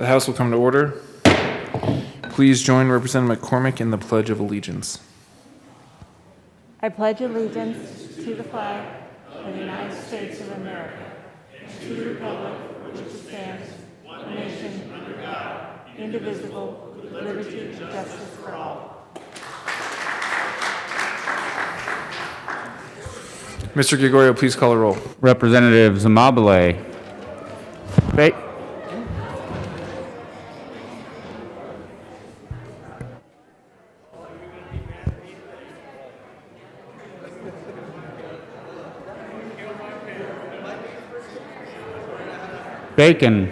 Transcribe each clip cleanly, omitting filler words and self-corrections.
The House will come to order. Please join Representative McCormick in the Pledge of Allegiance. I pledge allegiance to the flag of the United States of America, to the republic which stands, one nation, under God, indivisible, with liberty and justice for all. Mr. Gregorio, please call a roll. Representative Zamabile. Bacon.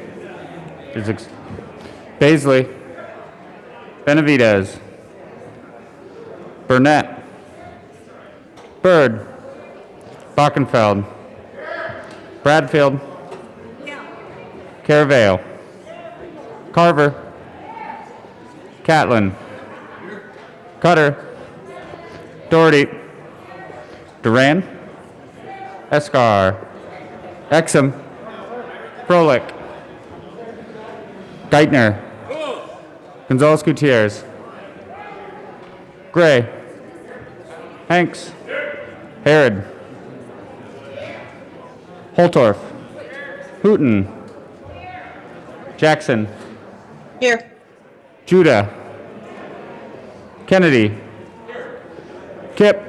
Baisley. Benavidez. Burnett. Byrd. Bockenfeld. Bradfield. Caraveo. Carver. Catlin. Cutter. Doherty. Duran. Escar. Exum. Froelich. Geithner. Gonzalez Gutierrez. Gray. Hanks. Herod. Holtorf. Hooten. Jackson. Here. Judah. Kennedy. Kip.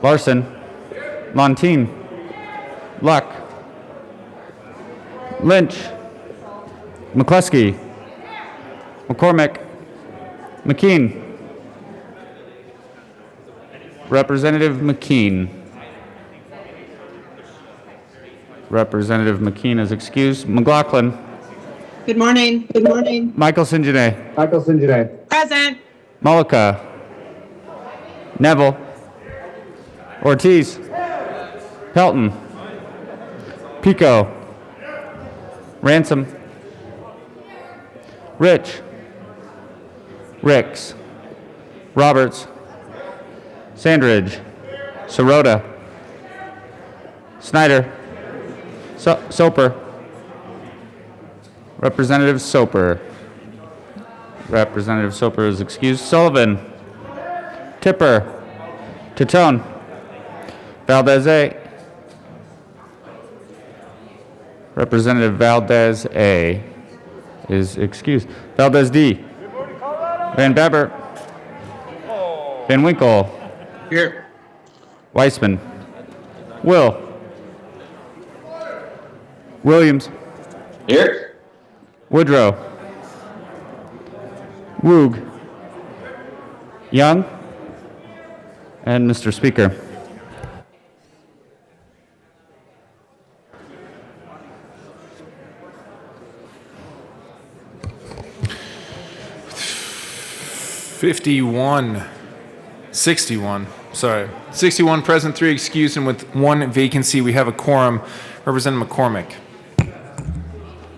Larson. Montine. Luck. Lynch. McCluskey. McCormick. McKean. Representative McKean. Representative McKean is excused. McLaughlin. Good morning. Good morning. Michael Sinjane. Present. Mullica. Neville. Ortiz. Pelton. Pico. Ransom. Rich. Ricks. Roberts. Sandridge. Sirota. Snyder. Soper. Representative Soper. Representative Soper is excused. Sullivan. Tipper. Titone. Valdez A. Representative Valdez A is excused. Valdez D. Van Beber. Van Winkle. Here. Weissman. Will. Williams. Here. Woodrow. Woog. Young. And Mr. Speaker. Sixty-one present, 3 excused, and with 1 vacancy, we have a quorum. Representative McCormick.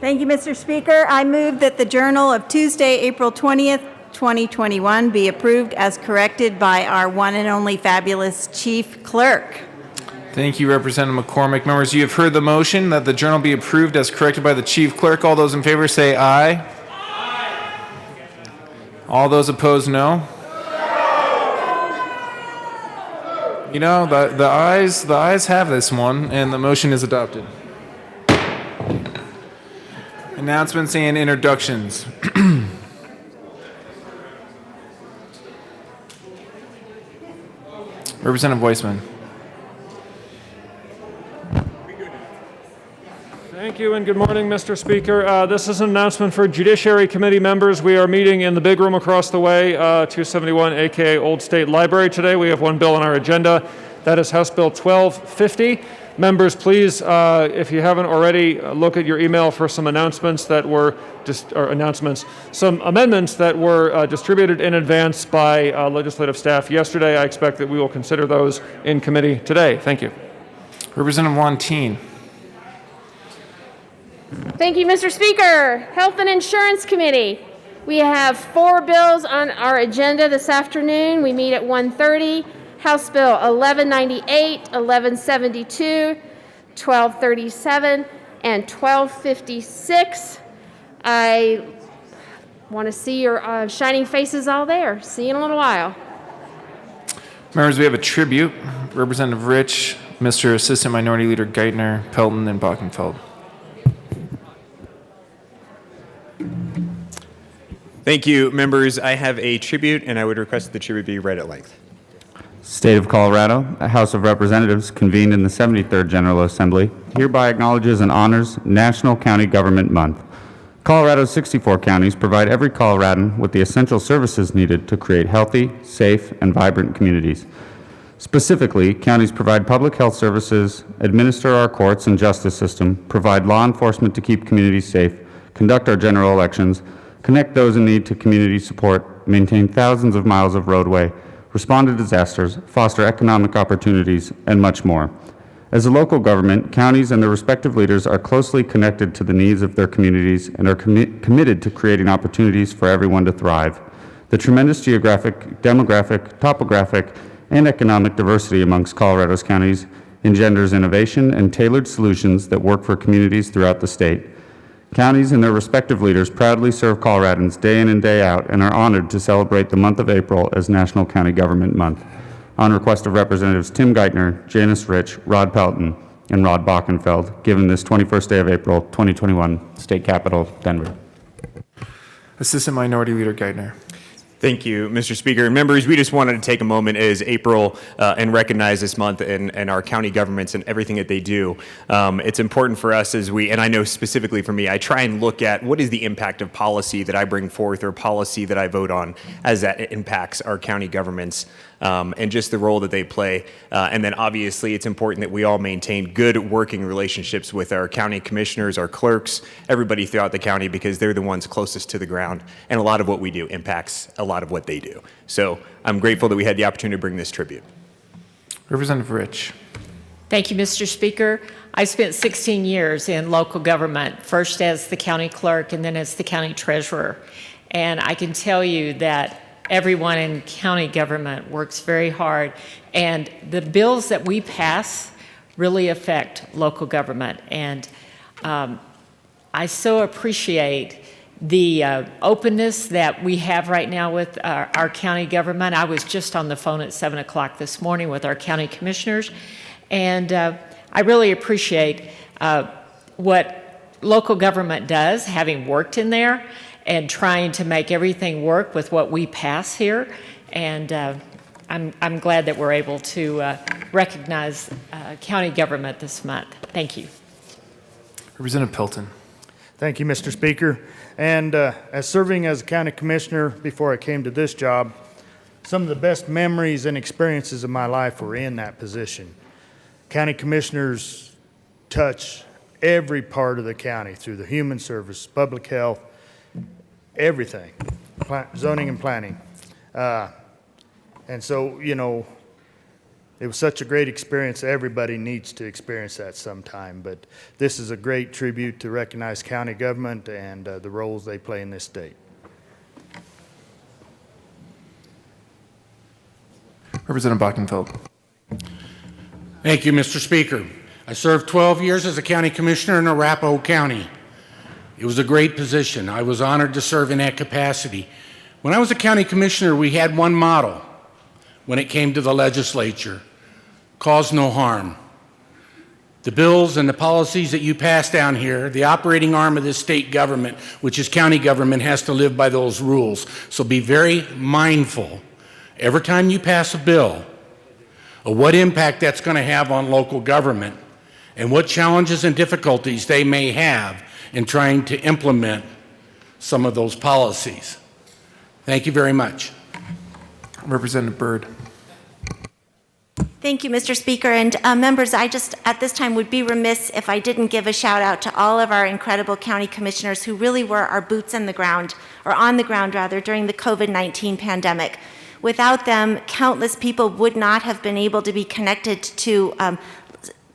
Thank you, Mr. Speaker. I move that the Journal of Tuesday, April 20th, 2021 be approved as corrected by our one and only fabulous Chief Clerk. Thank you, Representative McCormick. Members, you have heard the motion that the journal be approved as corrected by the Chief Clerk. All those in favor say aye. Aye. All those opposed, no. You know, the ayes have this one, and the motion is adopted. Announcements and introductions. Representative Weissman. Thank you and good morning, Mr. Speaker. This is an announcement for Judiciary Committee members. We are meeting in the big room across the way, 271, aka Old State Library today. We have one bill on our agenda. That is House Bill 1250. Members, please, if you haven't already, look at your email for some announcements that were some amendments that were distributed in advance by legislative staff yesterday. I expect that we will consider those in committee today. Thank you. Representative Montine. Thank you, Mr. Speaker. Health and Insurance Committee. We have 4 bills on our agenda this afternoon. We meet at 1:30. House Bill 1198, 1172, 1237, and 1256. I want to see your shining faces all there. See you in a little while. Members, we have a tribute. Representative Rich, Mr. Assistant Minority Leader Geithner, Pelton, and Bockenfeld. Thank you, members. I have a tribute, and I would request that the tribute be read at length. State of Colorado, the House of Representatives convened in the 73rd General Assembly, hereby acknowledges and honors National County Government Month. Colorado's 64 counties provide every Coloradan with the essential services needed to create healthy, safe, and vibrant communities. Specifically, counties provide public health services, administer our courts and justice system, provide law enforcement to keep communities safe, conduct our general elections, connect those in need to community support, maintain thousands of miles of roadway, respond to disasters, foster economic opportunities, and much more. As a local government, counties and their respective leaders are closely connected to the needs of their communities and are committed to creating opportunities for everyone to thrive. The tremendous geographic, demographic, topographic, and economic diversity amongst Colorado's counties engenders innovation and tailored solutions that work for communities throughout the state. Counties and their respective leaders proudly serve Coloradans day in and day out and are honored to celebrate the month of April as National County Government Month. On request of Representatives Tim Geithner, Janice Rich, Rod Pelton, and Rod Bockenfeld, given this 21st day of April, 2021, State Capitol, Denver. Assistant Minority Leader Geithner. Thank you, Mr. Speaker. Members, we just wanted to take a moment as April and recognize this month and our county governments and everything that they do. It's important for us as and I know specifically for me, I try and look at what is the impact of policy that I bring forth or policy that I vote on as that impacts our county governments and just the role that they play. And then obviously it's important that we all maintain good working relationships with our county commissioners, our clerks, everybody throughout the county because they're the ones closest to the ground. And a lot of what we do impacts a lot of what they do. So I'm grateful that we had the opportunity to bring this tribute. Representative Rich. Thank you, Mr. Speaker. I spent 16 years in local government, first as the county clerk and then as the county treasurer. And I can tell you that everyone in county government works very hard, and the bills that we pass really affect local government. And I so appreciate the openness that we have right now with our county government. I was just on the phone at 7 o'clock this morning with our county commissioners, and I really appreciate what local government does, having worked in there and trying to make everything work with what we pass here. And I'm glad that we're able to recognize county government this month. Thank you. Representative Pelton. Thank you, Mr. Speaker. And as serving as a county commissioner before I came to this job, some of the best memories and experiences of my life were in that position. County commissioners touch every part of the county through the human service, public health, everything, zoning and planning. And so, you know, it was such a great experience. Everybody needs to experience that sometime. But this is a great tribute to recognize county government and the roles they play in this state. Representative Bockenfeld. Thank you, Mr. Speaker. I served 12 years as a county commissioner in Arapahoe County. It was a great position. I was honored to serve in that capacity. When I was a county commissioner, we had one motto when it came to the legislature: cause no harm. The bills and the policies that you pass down here, the operating arm of this state government, which is county government, has to live by those rules. So be very mindful every time you pass a bill of what impact that's going to have on local government and what challenges and difficulties they may have in trying to implement some of those policies. Thank you very much. Representative Byrd. Thank you, Mr. Speaker. And members, I just at this time would be remiss if I didn't give a shout out to all of our incredible county commissioners who really were our boots on the ground, during the COVID-19 pandemic. Without them, countless people would not have been able to be connected to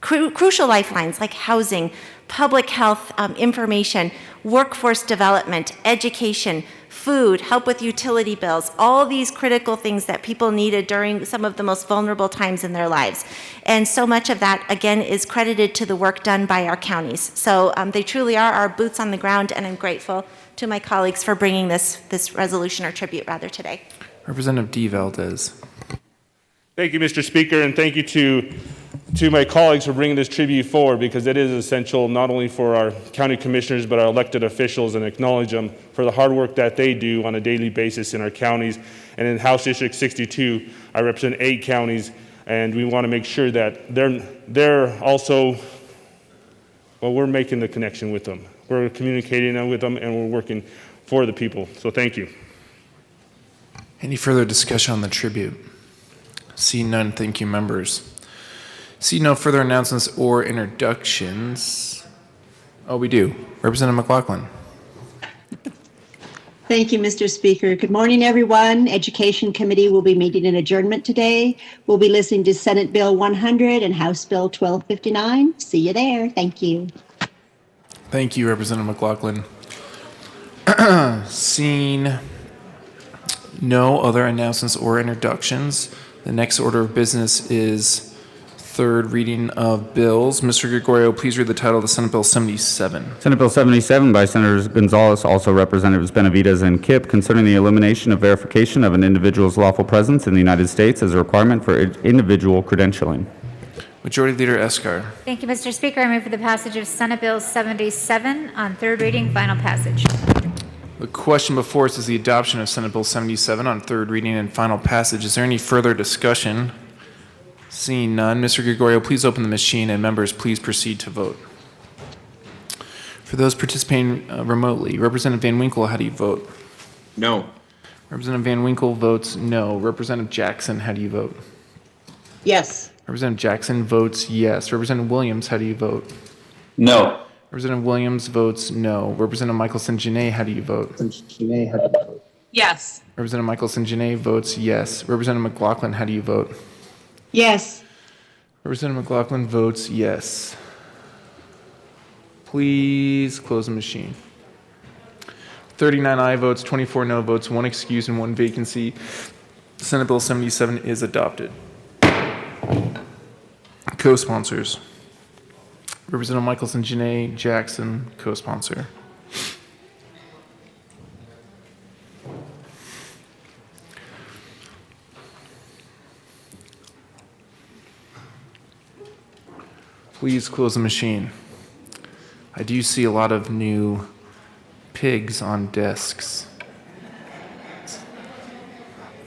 crucial lifelines like housing, public health information, workforce development, education, food food, help with utility bills, all these critical things that people needed during some of the most vulnerable times in their lives. And so much of that, again, is credited to the work done by our counties. So they truly are our boots on the ground, and I'm grateful to my colleagues for bringing this resolution or tribute rather today. Representative D. Valdez. Thank you, Mr. Speaker, and thank you to my colleagues for bringing this tribute forward, because it is essential not only for our county commissioners but our elected officials, and acknowledge them for the hard work that they do on a daily basis in our counties. And in House District 62, I represent 8 counties, and we want to make sure that they're also, well, we're making the connection with them. We're communicating with them, and we're working for the people. So thank you. Any further discussion on the tribute? See none, thank you, members. See no further announcements or introductions. Oh, we do. Representative McLaughlin. Thank you, Mr. Speaker. Good morning, everyone. Education Committee will be meeting in adjournment today. We'll be listening to Senate Bill 100 and House Bill 1259. See you there. Thank you. Thank you, Representative McLaughlin. Seeing no other announcements or introductions, the next order of business is third reading of bills. Mr. Gregorio, please read the title of the Senate Bill 77. Senate Bill 77 by Senators Gonzalez, also Representatives Benavides and Kipp, concerning the elimination of verification of an individual's lawful presence in the United States as a requirement for individual credentialing. Majority Leader Escar. Thank you, Mr. Speaker. I move for the passage of Senate Bill 77 on third reading, final passage. The question before us is the adoption of Senate Bill 77 on third reading and final passage. Is there any further discussion? Seeing none, Mr. Gregorio, please open the machine, and members, please proceed to vote. For those participating remotely, Representative Van Winkle, how do you vote? No. Representative Van Winkle votes no. Representative Jackson, how do you vote? Yes. Representative Jackson votes yes. Representative Williams, how do you vote? No. Representative Williams votes no. Representative Michelson-Janae, how do you vote? Yes. Representative Michelson-Janae votes yes. Representative McLaughlin, how do you vote? Yes. Representative McLaughlin votes yes. Please close the machine. 39 aye votes, 24 no votes, 1 excuse, and 1 vacancy. Senate Bill 77 is adopted. Co-sponsors. Representative Michelson-Janae Jackson, co-sponsor. Please close the machine. I do see a lot of new pigs on desks.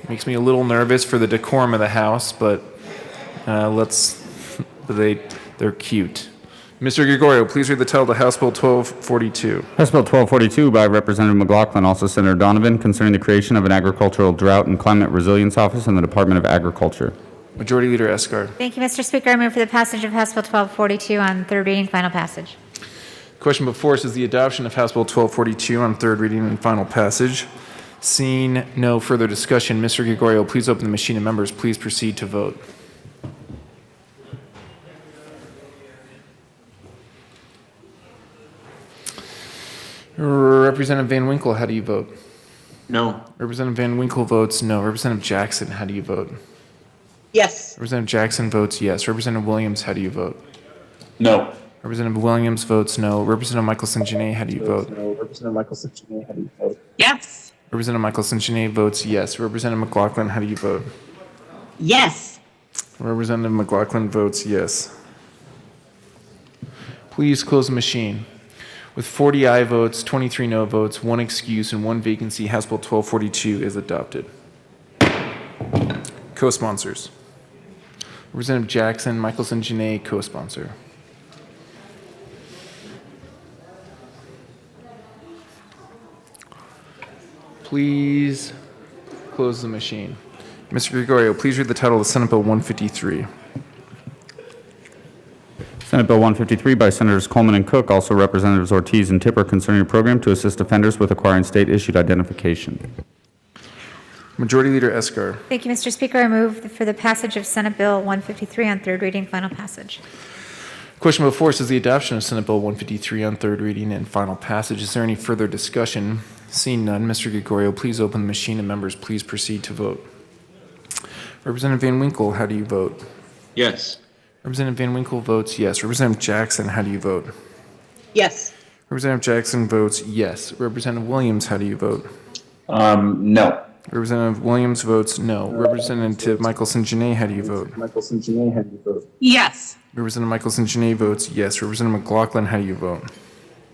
Makes me a little nervous for the decorum of the House, but they're cute. Mr. Gregorio, please read the title of the House Bill 1242. House Bill 1242 by Representative McLaughlin, also Senator Donovan, concerning the creation of an agricultural drought and climate resilience office in the Department of Agriculture. Majority Leader Escar. Thank you, Mr. Speaker. I move for the passage of House Bill 1242 on third reading, final passage. Question before us is the adoption of House Bill 1242 on third reading and final passage. Seeing no further discussion, Mr. Gregorio, please open the machine, and members, please proceed to vote. Representative Van Winkle, how do you vote? No. Representative Van Winkle votes no. Representative Jackson, how do you vote? Yes. Representative Jackson votes yes. Representative Williams, how do you vote? No. Representative Williams votes no. Representative Michelson-Janae, how do you vote? No. Representative Michelson-Janae, how do you vote? Yes. Representative Michelson-Janae votes yes. Representative McLaughlin, how do you vote? Yes. Representative McLaughlin votes yes. Please close the machine. With 40 aye votes, 23 no votes, 1 excuse, and 1 vacancy, House Bill 1242 is adopted. Co-sponsors. Representative Jackson, Michelson-Janae, co-sponsor. Please close the machine. Mr. Gregorio, please read the title of Senate Bill 153. Senate Bill 153 by Senators Coleman and Cook, also Representatives Ortiz and Tipper, concerning a program to assist offenders with acquiring state-issued identification. Majority Leader Escar. Thank you, Mr. Speaker. I move for the passage of Senate Bill 153 on third reading, final passage. Question before us is the adoption of Senate Bill 153 on third reading and final passage. Is there any further discussion? Seeing none, Mr. Gregorio, please open the machine and members please proceed to vote. Representative Van Winkle, how do you vote? Yes. Representative Van Winkle votes yes. Representative Jackson, how do you vote? Yes. Representative Jackson votes yes. Representative Williams, how do you vote? No. Representative Williams votes no. Representative Michelson-Janae, how do you vote? Yes. Representative Michelson-Janae votes yes. Representative McLaughlin, how do you vote?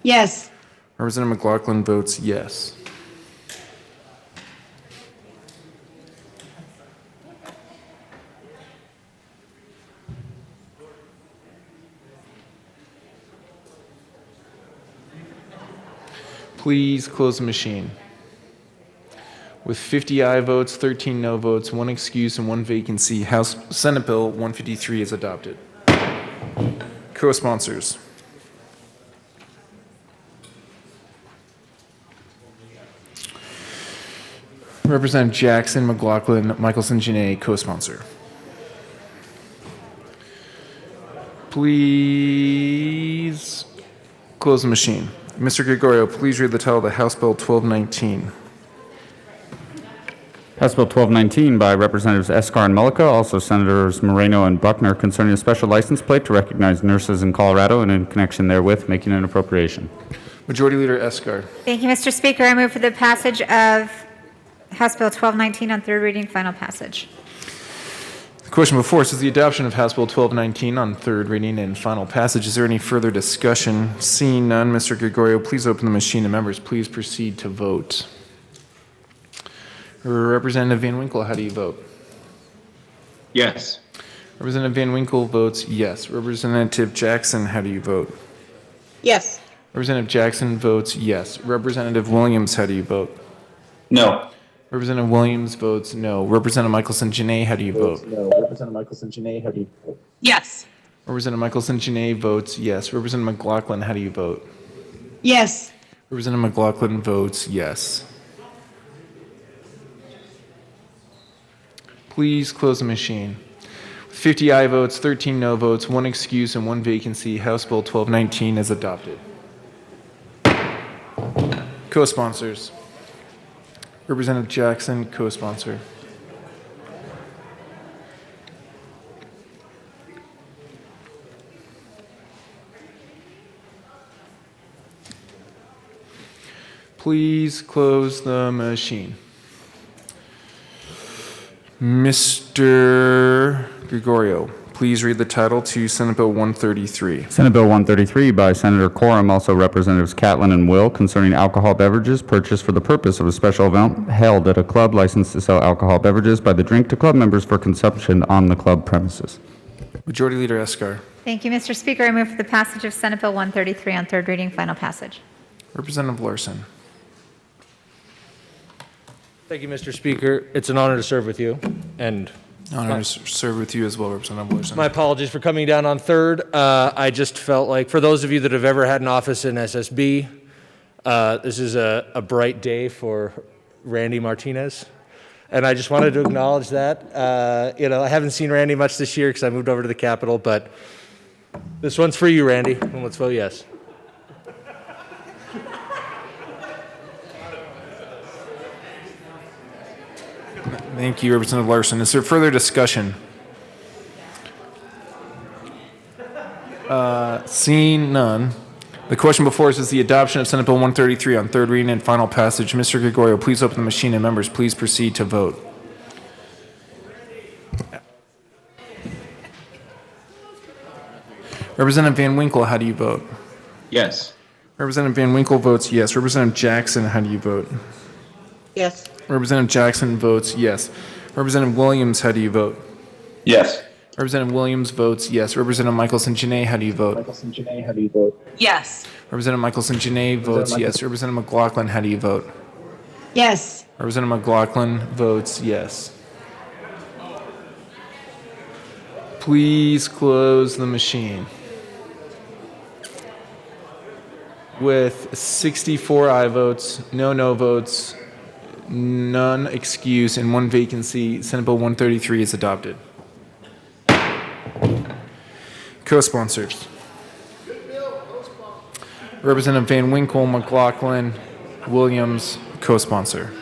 Yes. Representative McLaughlin votes yes. Please close the machine. With 50 aye votes, 13 no votes, 1 excuse, and 1 vacancy, Senate Bill 153 is adopted. Co-sponsors. Representative Jackson, McLaughlin, Michelson-Janae, co-sponsor. Please close the machine. Mr. Gregorio, please read the title of the House Bill 1219. House Bill 1219 by Representatives Escar and Mullica, also Senators Moreno and Buckner, concerning a special license plate to recognize nurses in Colorado and in connection therewith making an appropriation. Majority Leader Escar. Thank you, Mr. Speaker. I move for the passage of House Bill 1219 on third reading, final passage. The question before us is the adoption of House Bill 1219 on third reading and final passage. Is there any further discussion? Seeing none, Mr. Gregorio, please open the machine and members please proceed to vote. Representative Van Winkle, how do you vote? Yes. Representative Van Winkle votes yes. Representative Jackson, how do you vote? Yes. Representative Jackson votes yes. Representative Williams, how do you vote? No. Representative Williams votes no. Representative Michelson-Janae, how do you vote? No. Representative Michelson-Janae, how do you vote? Yes. Representative Michelson-Janae votes yes. Representative McLaughlin, how do you vote? Yes. Representative McLaughlin votes yes. Please close the machine. With 50 aye votes, 13 no votes, 1 excuse, and 1 vacancy, House Bill 1219 is adopted. Co-sponsors. Representative Jackson, co-sponsor. Please close the machine. Mr. Gregorio, please read the title to Senate Bill 133. Senate Bill 133 by Senator Quorum, also Representatives Catlin and Will, concerning alcohol beverages purchased for the purpose of a special event held at a club licensed to sell alcohol beverages by the drink to club members for consumption on the club premises. Majority Leader Escar. Thank you, Mr. Speaker. I move for the passage of Senate Bill 133 on third reading, final passage. Representative Larson. Thank you, Mr. Speaker. It's an honor to serve with you, and Honor to serve with you as well, Representative Larson. my apologies for coming down on third. I just felt like, for those of you that have ever had an office in SSB, this is a bright day for Randy Martinez, and I just wanted to acknowledge that. I haven't seen Randy much this year because I moved over to the Capitol, but this one's for you, Randy, and let's vote yes. Thank you, Representative Larson. Is there further discussion? Seeing none, the question before us is the adoption of Senate Bill 133 on third reading and final passage. Mr. Gregorio, please open the machine and members please proceed to vote. Representative Van Winkle, how do you vote? Yes. Representative Van Winkle votes yes. Representative Jackson, how do you vote? Yes. Representative Jackson votes yes. Representative Williams, how do you vote? Yes. Representative Williams votes yes. Representative Michelson-Janae, how do you vote? Michelson-Janae, how do you vote? Yes. Representative Michelson-Janae votes yes. Representative McLaughlin, how do you vote? Yes. Representative McLaughlin votes yes. Please close the machine. With 64 aye votes, no votes, none excuse, and 1 vacancy, Senate Bill 133 is adopted. Co-sponsors. Representative Van Winkle, McLaughlin, Williams, co-sponsor.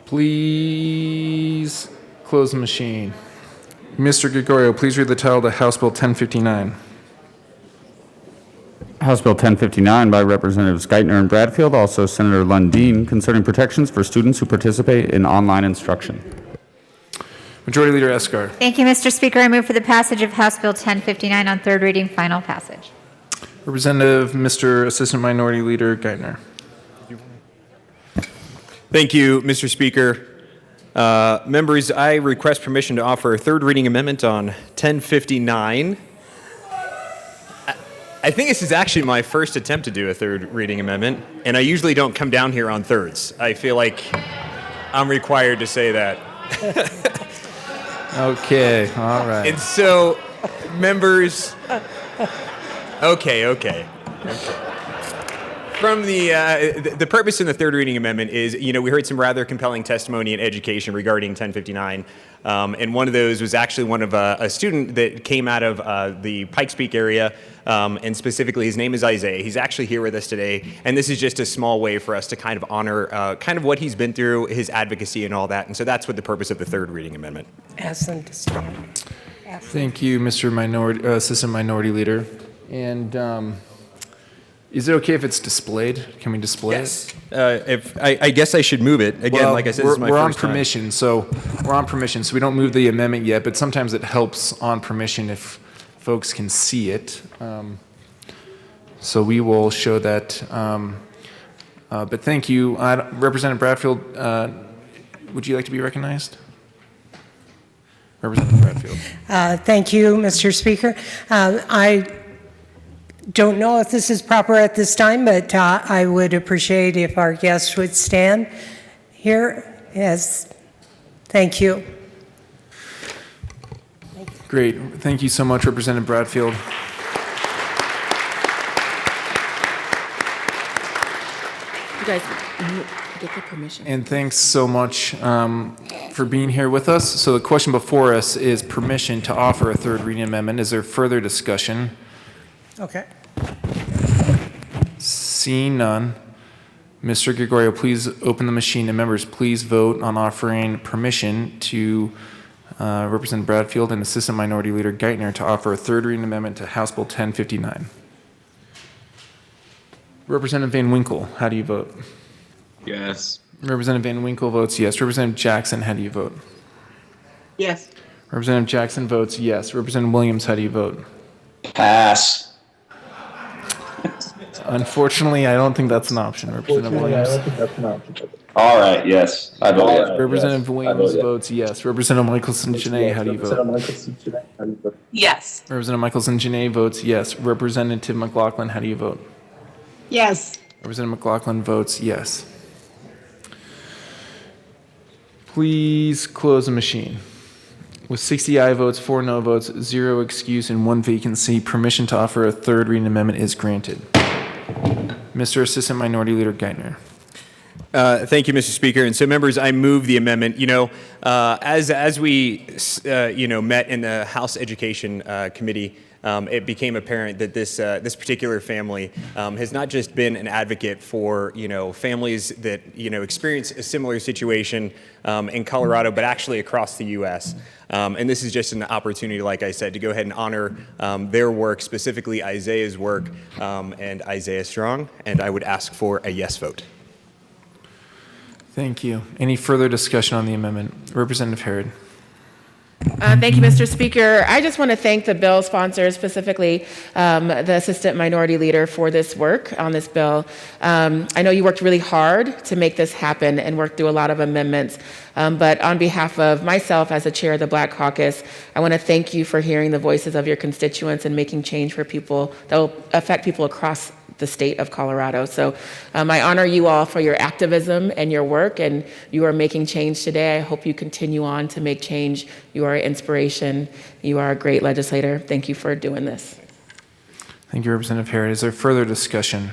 Please close the machine. Mr. Gregorio, please read the title to House Bill 1059. House Bill 1059 by Representatives Geithner and Bradfield, also Senator Lundin, concerning protections for students who participate in online instruction. Majority Leader Escar. Thank you, Mr. Speaker. I move for the passage of House Bill 1059 on third reading, final passage. Representative Mr. Assistant Minority Leader Geithner. Thank you, Mr. Speaker. Members, I request permission to offer a third reading amendment on 1059. I think this is actually my first attempt to do a third reading amendment, and I usually don't come down here on thirds. I feel like I'm required to say that. Okay, all right. And so, members, okay. From the purpose in the third reading amendment is, we heard some rather compelling testimony in education regarding 1059. And one of those was actually one of a student that came out of the Pikes Peak area, and specifically his name is Isaiah. He's actually here with us today, and this is just a small way for us to kind of honor kind of what he's been through, his advocacy and all that. And so that's what the purpose of the third reading amendment. Ask them to stand. Thank you, Mr. Assistant Minority Leader. And is it okay if it's displayed? Can we display it? If I guess I should move it again. Well, like I said, this is my we're on first time. permission, so we don't move the amendment yet. But sometimes it helps on permission if folks can see it. So we will show that. But thank you, Representative Bradfield. Would you like to be recognized, Representative Bradfield? Thank you, Mr. Speaker. I don't know if this is proper at this time, but I would appreciate if our guests would stand here. Yes, thank you. Great. Thank you so much, Representative Bradfield. You guys get the permission. And thanks so much for being here with us. So the question before us is permission to offer a third reading amendment. Is there further discussion? Okay. Seeing none, Mr. Gregorio, please open the machine, and members, please vote on offering permission to Representative Bradfield and Assistant Minority Leader Geithner to offer a third reading amendment to House Bill 1059. Representative Van Winkle, how do you vote? Yes. Representative Van Winkle votes yes. Representative Jackson, how do you vote? Yes. Representative Jackson votes yes. Representative Williams, how do you vote? Pass. Unfortunately, I don't think that's an option, Representative Williams. All right, yes. I vote yes. Representative Yes. Williams votes yes. Representative Michelson-Janae, how do you vote? Yes. Representative Michelson-Janae votes yes. Representative McLaughlin, how do you vote? Yes. Representative McLaughlin votes yes. Please close the machine. With 60 aye votes, 4 no votes, 0 excuse, and 1 vacancy, permission to offer a third reading amendment is granted. Mr. Assistant Minority Leader Geithner. Thank you, Mr. Speaker. And so, members, I move the amendment. As we met in the House Education Committee, it became apparent that this particular family has not just been an advocate for families that experience a similar situation in Colorado, but actually across the U.S. And this is just an opportunity, like I said, to go ahead and honor their work, specifically Isaiah's work and Isaiah Strong. And I would ask for a yes vote. Thank you. Any further discussion on the amendment? Representative Herod. Thank you, Mr. Speaker. I just want to thank the bill sponsors, specifically the Assistant Minority Leader, for this work on this bill. I know you worked really hard to make this happen and worked through a lot of amendments. But on behalf of myself as the chair of the Black Caucus, I want to thank you for hearing the voices of your constituents and making change for people that will affect people across the state of Colorado. So I honor you all for your activism and your work, and you are making change today. I hope you continue on to make change. You are an inspiration. You are a great legislator. Thank you for doing this. Thank you, Representative Herod. Is there further discussion?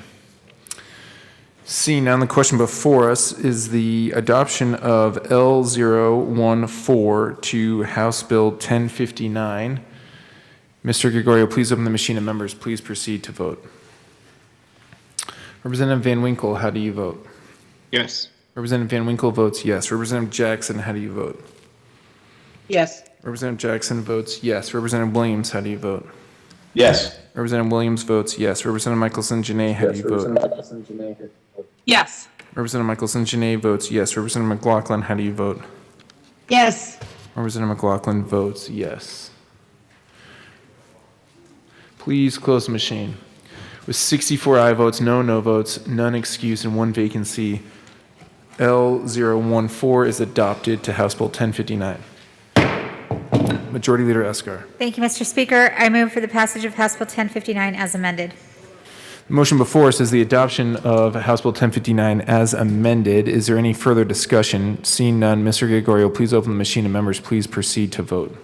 Seeing none, the question before us is the adoption of L014 to House Bill 1059. Mr. Gregorio, please open the machine and members, please proceed to vote. Representative Van Winkle, how do you vote? Yes. Representative Van Winkle votes yes. Representative Jackson, how do you vote? Yes. Representative Jackson votes yes. Representative Williams, how do you vote? Yes. Representative Williams votes yes. Representative Michelson Janae, how do you vote? Yes. Representative Michelson Janae votes yes. Representative McLaughlin, how do you vote? Yes. Representative McLaughlin votes yes. Please close the machine. With 64 aye votes, no votes, none excused, and one vacancy, L014 is adopted to House Bill 1059. Majority Leader Eskar. Thank you, Mr. Speaker. I move for the passage of House Bill 1059 as amended. The motion before us is the adoption of House Bill 1059 as amended. Is there any further discussion? Seeing none, Mr. Gregorio, please open the machine and members, please proceed to vote.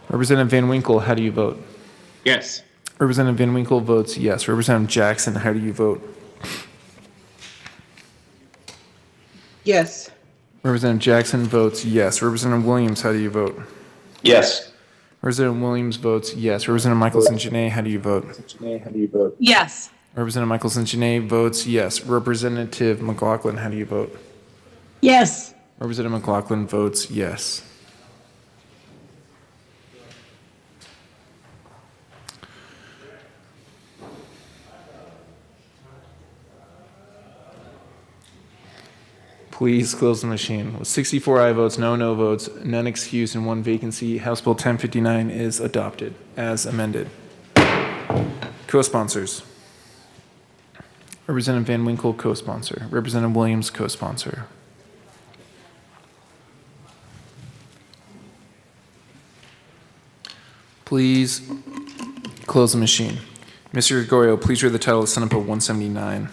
Representative Van Winkle, how do you vote? Yes. Representative Van Winkle votes yes. Representative Jackson, how do you vote? Yes. Representative Jackson votes yes. Representative Williams, how do you vote? Yes. Representative Williams votes yes. Representative Michelson Janae, how do you vote? Yes. Representative Michelson Janae votes yes. Representative McLaughlin, how do you vote? Yes. Representative McLaughlin votes yes. Please close the machine. With 64 aye votes, no votes, none excused, and one vacancy, House Bill 1059 is adopted as amended. Co-sponsors. Representative Van Winkle, co-sponsor. Representative Williams, co-sponsor. Please close the machine. Mr. Gregorio, please read the title of Senate Bill 179.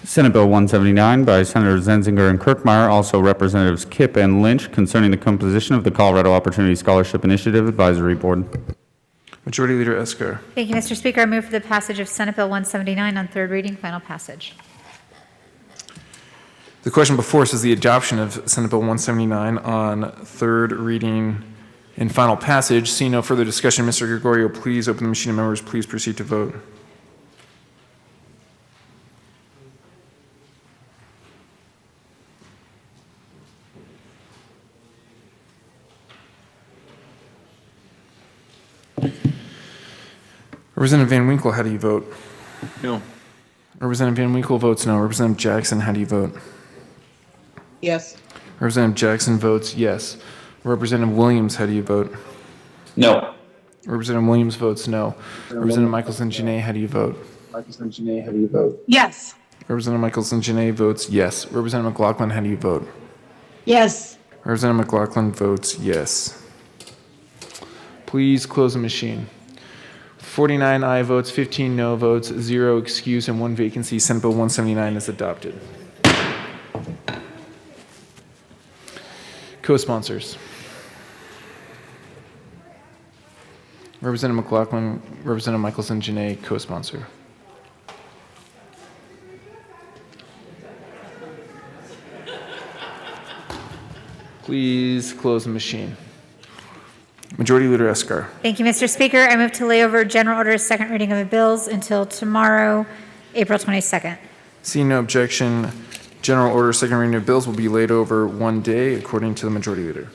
Senate Bill 179 by Senators Zenzinger and Kirkmeyer, also Representatives Kipp and Lynch, concerning the composition of the Colorado Opportunity Scholarship Initiative Advisory Board. Majority Leader Eskar. Thank you, Mr. Speaker. I move for the passage of Senate Bill 179 on third reading, final passage. The question before us is the adoption of Senate Bill 179 on third reading and final passage. Seeing no further discussion, Mr. Gregorio, please open the machine and members, please proceed to vote. Representative Van Winkle, how do you vote? No. Representative Van Winkle votes no. Representative Jackson, how do you vote? Yes. Representative Jackson votes yes. Representative Williams, how do you vote? No. Representative Williams votes no. Representative Michelson Janae, how do you vote? Yes. Representative Michelson Janae votes yes. Representative McLaughlin, how do you vote? Yes. Representative McLaughlin votes yes. Please close the machine. 49 aye votes, 15 no votes, 0 excused, and 1 vacancy. Senate Bill 179 is adopted. Co-sponsors. Representative McLaughlin, Representative Michelson Janae, co-sponsor. Please close the machine. Majority Leader Eskar. Thank you, Mr. Speaker. I move to lay over general order's second reading of the bills until tomorrow, April 22nd. Seeing no objection, general order second reading of bills will be laid over one day according to the Majority Leader.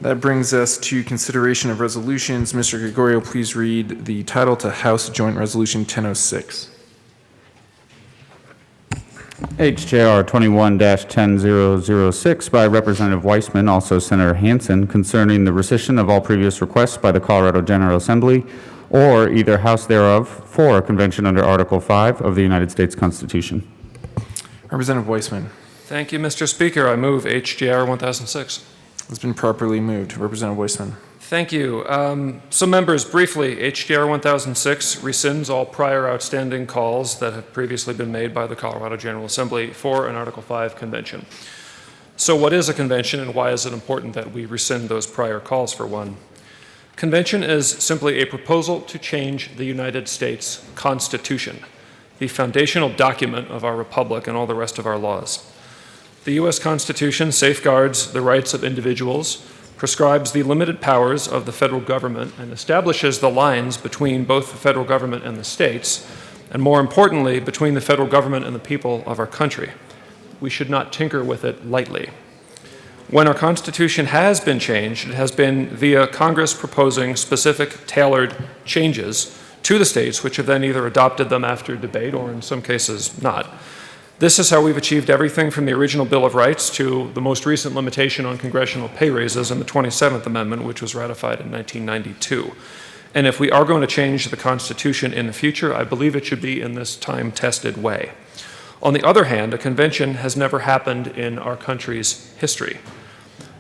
That brings us to consideration of resolutions. Mr. Gregorio, please read the title to House Joint Resolution 1006. HJR 21-10006 by Representative Weissman, also Senator Hansen, concerning the rescission of all previous requests by the Colorado General Assembly or either house thereof for a convention under Article 5 of the United States Constitution. Representative Weissman. Thank you, Mr. Speaker. I move HJR 1006. It's been properly moved. Representative Weissman. Thank you. So members, briefly, HJR 1006 rescinds all prior outstanding calls that have previously been made by the Colorado General Assembly for an Article 5 convention. So what is a convention and why is it important that we rescind those prior calls for one? Convention is simply a proposal to change the United States Constitution, the foundational document of our republic and all the rest of our laws. The U.S. Constitution safeguards the rights of individuals, prescribes the limited powers of the federal government and establishes the lines between both the federal government and the states, and more importantly, between the federal government and the people of our country. We should not tinker with it lightly. When our Constitution has been changed, it has been via Congress proposing specific tailored changes to the states, which have then either adopted them after debate or in some cases not. This is how we've achieved everything from the original Bill of Rights to the most recent limitation on congressional pay raises in the 27th Amendment, which was ratified in 1992. And if we are going to change the Constitution in the future, I believe it should be in this time-tested way. On the other hand, a convention has never happened in our country's history.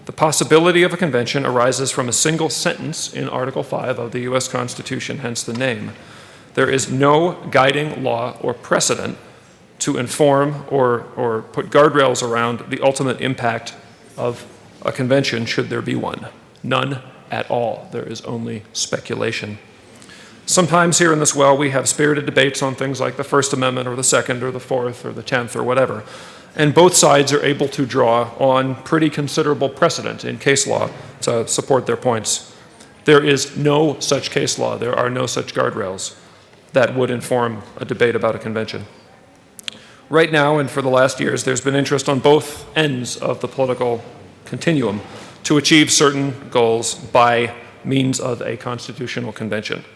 The possibility of a convention arises from a single sentence in Article 5 of the U.S. Constitution, hence the name. There is no guiding law or precedent to inform or put guardrails around the ultimate impact of a convention should there be one. None at all. There is only speculation. Sometimes here in this well we have spirited debates on things like the First Amendment or the Second or the Fourth or the 10th or whatever, and both sides are able to draw on pretty considerable precedent in case law to support their points. There is no such case law. There are no such guardrails that would inform a debate about a convention. Right now, and for the last years, there's been interest on both ends of the political continuum to achieve certain goals by means of a constitutional convention.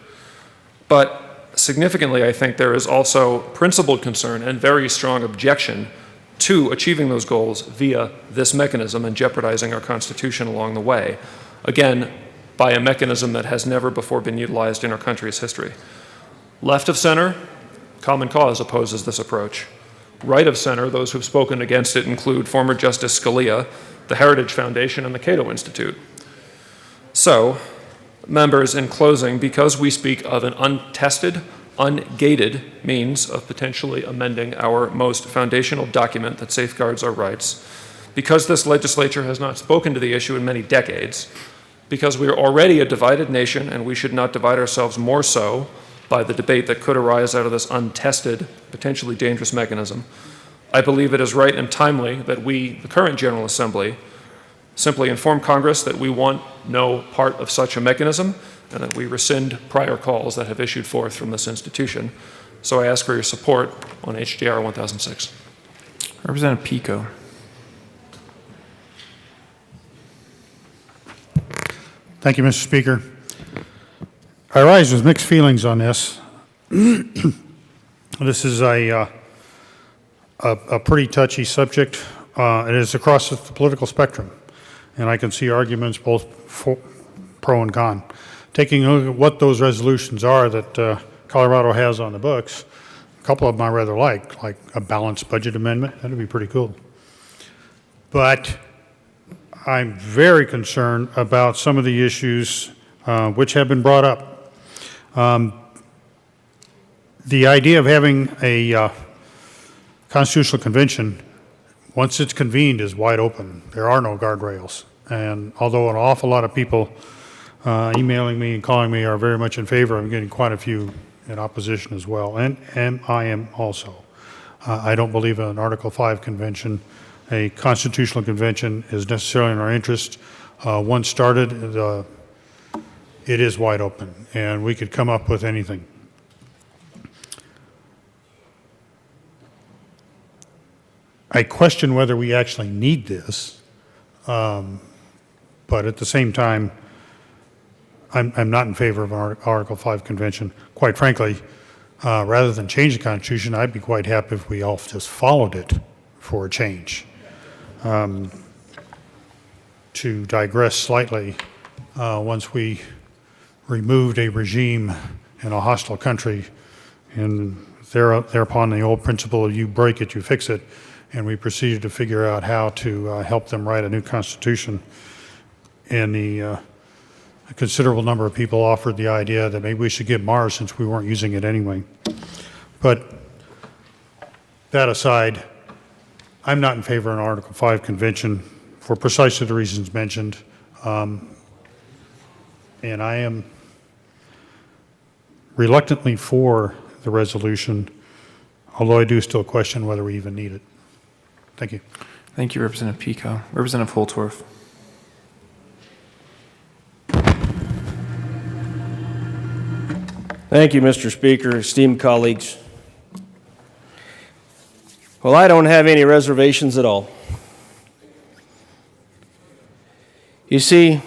But significantly, I think there is also principled concern and very strong objection to achieving those goals via this mechanism and jeopardizing our Constitution along the way. Again, by a mechanism that has never before been utilized in our country's history. Left of center, Common Cause opposes this approach. Right of center, those who've spoken against it include former Justice Scalia, the Heritage Foundation, and the Cato Institute. So, members, in closing, because we speak of an untested, ungated means of potentially amending our most foundational document that safeguards our rights, because this legislature has not spoken to the issue in many decades, because we are already a divided nation and we should not divide ourselves more so by the debate that could arise out of this untested, potentially dangerous mechanism, I believe it is right and timely that we, the current General Assembly, simply inform Congress that we want no part of such a mechanism and that we rescind prior calls that have issued forth from this institution. So I ask for your support on HJR 1006. Representative Pico. Thank you, Mr. Speaker. I rise with mixed feelings on this. This is a pretty touchy subject. It is across the political spectrum, and I can see arguments both pro and con. Taking a look at what those resolutions are that Colorado has on the books, a couple of them I rather like a balanced budget amendment. That would be pretty cool. But I'm very concerned about some of the issues which have been brought up. The idea of having a constitutional convention, once it's convened, is wide open. There are no guardrails. And although an awful lot of people emailing me and calling me are very much in favor, I'm getting quite a few in opposition as well. And I am also. I don't believe in an Article 5 convention. A constitutional convention is necessarily in our interest. Once started, it is wide open, and we could come up with anything. I question whether we actually need this, but at the same time, I'm not in favor of an Article 5 convention. Quite frankly, rather than change the Constitution, I'd be quite happy if we all just followed it for a change. To digress slightly, once we removed a regime in a hostile country, and thereupon the old principle of you break it, you fix it, and we proceeded to figure out how to help them write a new constitution. And a considerable number of people offered the idea that maybe we should get Mars since we weren't using it anyway. But that aside, I'm not in favor of an Article 5 convention for precisely the reasons mentioned. And I am reluctantly for the resolution, although I do still question whether we even need it. Thank you. Thank you, Representative Pico. Representative Holtorf. Thank you, Mr. Speaker, esteemed colleagues. Well, I don't have any reservations at all. You see,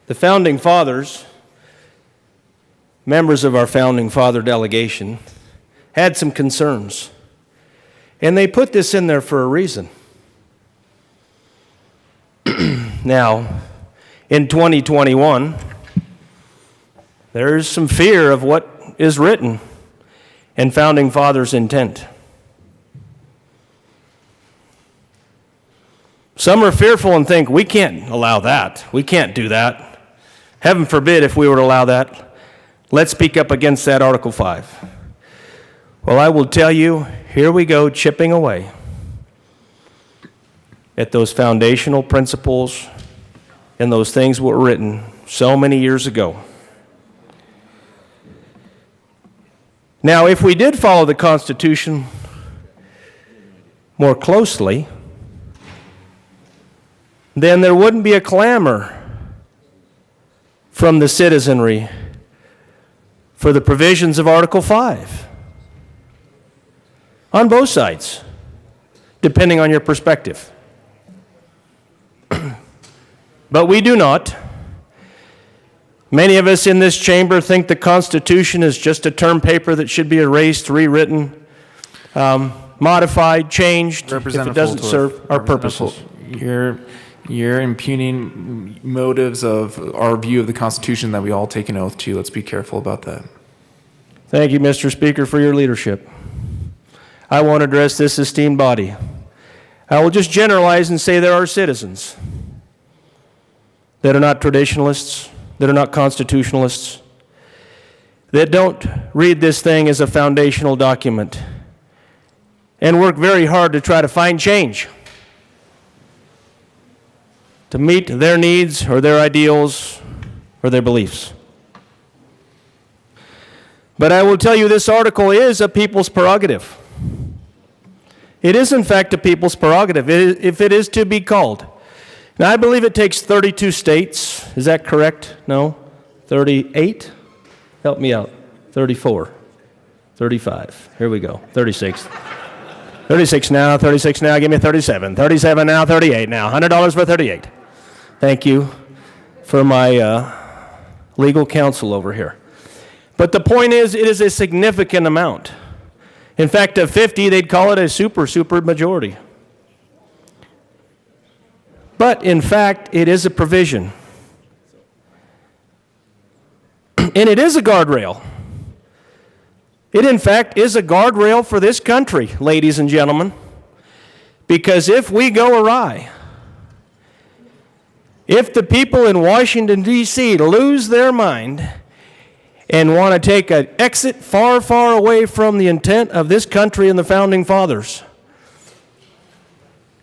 the Founding Fathers, members of our Founding Father delegation, had some concerns. And they put this in there for a reason. Now, in 2021, there's some fear of what is written in Founding Fathers' intent. Some are fearful and think, we can't allow that. We can't do that. Heaven forbid if we were to allow that. Let's speak up against that Article 5. Well, I will tell you, here we go chipping away at those foundational principles and those things that were written so many years ago. Now, if we did follow the Constitution more closely, then there wouldn't be a clamor from the citizenry for the provisions of Article 5 on both sides, depending on your perspective. But we do not. Many of us in this chamber think the Constitution is just a term paper that should be erased, rewritten, modified, changed if it doesn't serve our purposes. You're impugning motives of our view of the Constitution that we all take an oath to. Let's be careful about that. Thank you, Mr. Speaker, for your leadership. I want to address this esteemed body. I will just generalize and say there are citizens that are not traditionalists, that are not constitutionalists, that don't read this thing as a foundational document and work very hard to try to find change to meet their needs or their ideals or their beliefs. But I will tell you, this article is a people's prerogative. It is, in fact, a people's prerogative, if it is to be called. Now, I believe it takes 32 states. Is that correct? No? 38? Help me out. 34. 35. Here we go. 36. 36 now, 36 now. Give me 37. 37 now, 38 now. $100 for 38. Thank you for my legal counsel over here. But the point is, it is a significant amount. In fact, at 50, they'd call it a super majority. But in fact, it is a provision. And it is a guardrail. It, in fact, is a guardrail for this country, ladies and gentlemen. Because if we go awry, if the people in Washington, D.C. lose their mind and want to take an exit far, far away from the intent of this country and the Founding Fathers,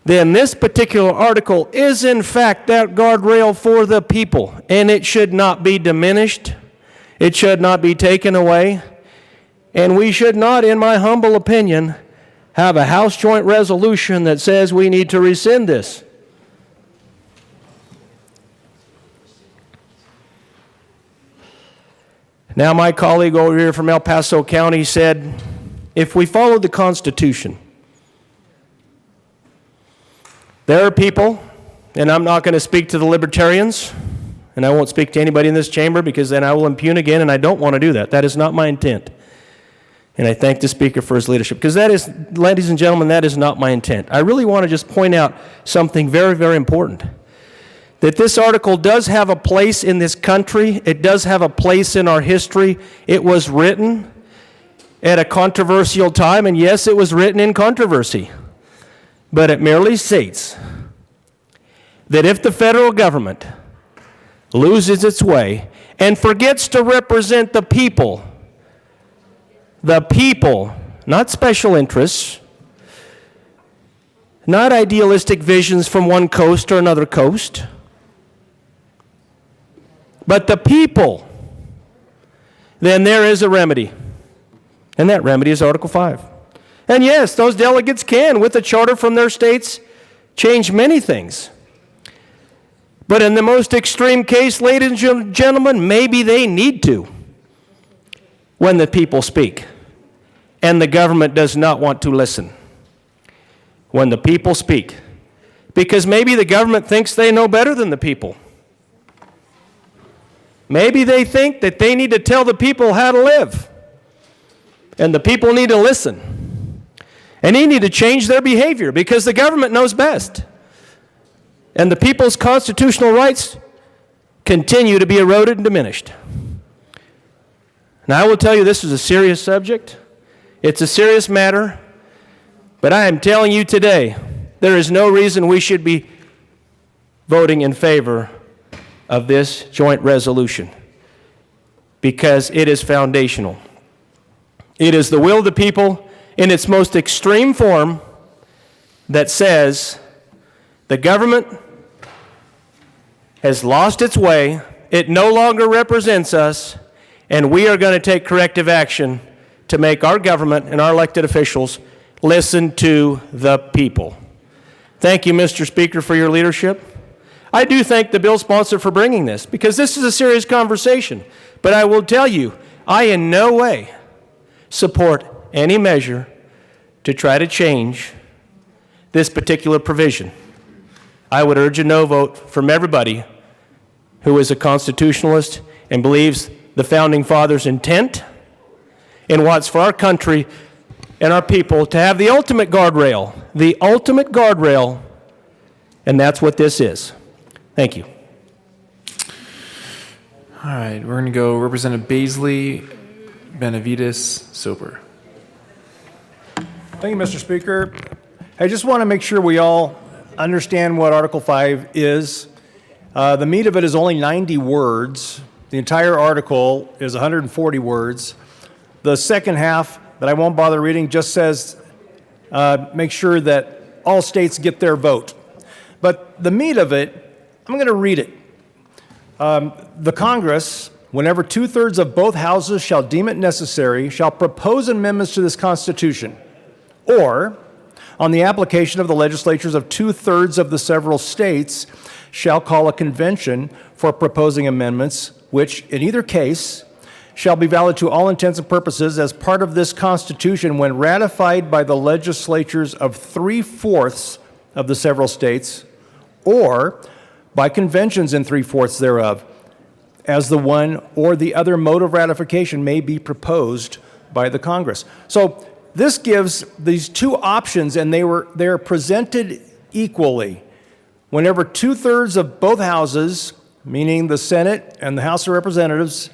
then this particular article is in fact that guardrail for the people, and it should not be diminished. It should not be taken away, and we should not, in my humble opinion, have a House joint resolution that says we need to rescind this. Now, my colleague over here from El Paso County said, if we follow the Constitution, there are people, and I'm not going to speak to the libertarians, and I won't speak to anybody in this chamber because then I will impugn again, and I don't want to do that. That is not my intent. And I thank the Speaker for his leadership, because that is, ladies and gentlemen, that is not my intent. I really want to just point out something very, very important. That this article does have a place in this country. It does have a place in our history. It was written at a controversial time, and yes, it was written in controversy. But it merely states that if the federal government loses its way and forgets to represent the people, not special interests, not idealistic visions from one coast or another coast, but the people, then there is a remedy. And that remedy is Article 5. And yes, those delegates can, with a charter from their states, change many things. But in the most extreme case, ladies and gentlemen, maybe they need to. when the people speak, and the government does not want to listen. When the people speak, because maybe the government thinks they know better than the people. Maybe they think that they need to tell the people how to live, and the people need to listen. And they need to change their behavior because the government knows best. And the people's constitutional rights continue to be eroded and diminished. Now, I will tell you this is a serious subject. It's a serious matter. But I am telling you today, there is no reason we should be voting in favor of this joint resolution, because it is foundational. It is the will of the people in its most extreme form that says the government has lost its way, it no longer represents us, and we are going to take corrective action to make our government and our elected officials listen to the people. Thank you, Mr. Speaker, for your leadership. I do thank the bill sponsor for bringing this, because this is a serious conversation. But I will tell you, I in no way support any measure to try to change this particular provision. I would urge a no vote from everybody who is a constitutionalist and believes the Founding Fathers' intent and wants for our country and our people to have the ultimate guardrail, and that's what this is. Thank you. All right, we're going to go Representative Baisley, Benavides, Soper. Thank you, Mr. Speaker. I just want to make sure we all understand what Article 5 is. The meat of it is only 90 words. The entire article is 140 words. The second half, that I won't bother reading, just says make sure that all states get their vote. But the meat of it, I'm going to read it. The Congress, whenever 2/3 of both houses shall deem it necessary, shall propose amendments to this Constitution, or, on the application of the legislatures of 2/3 of the several states, shall call a convention for proposing amendments, which, in either case, shall be valid to all intents and purposes as part of this Constitution when ratified by the legislatures of 3/4 of the several states, or by conventions in 3/4 thereof, as the one or the other mode of ratification may be proposed by the Congress. So this gives these two options, and they're presented equally. Whenever 2/3 of both houses, meaning the Senate and the House of Representatives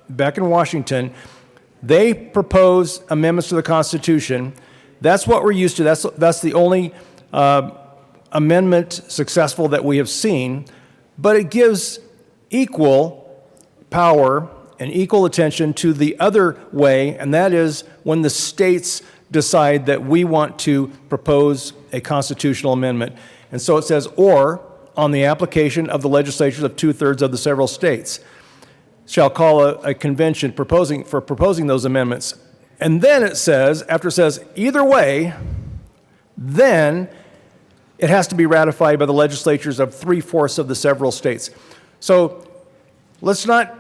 back in Washington, they propose amendments to the Constitution, that's what we're used to. That's the only amendment successful that we have seen, but it gives equal power and equal attention to the other way, and that is when the states decide that we want to propose a constitutional amendment. And so it says, or, on the application of the legislatures of 2/3 of the several states, shall call a convention proposing those amendments. And then it says, after it says either way, then it has to be ratified by the legislatures of 3/4 of the several states. So let's not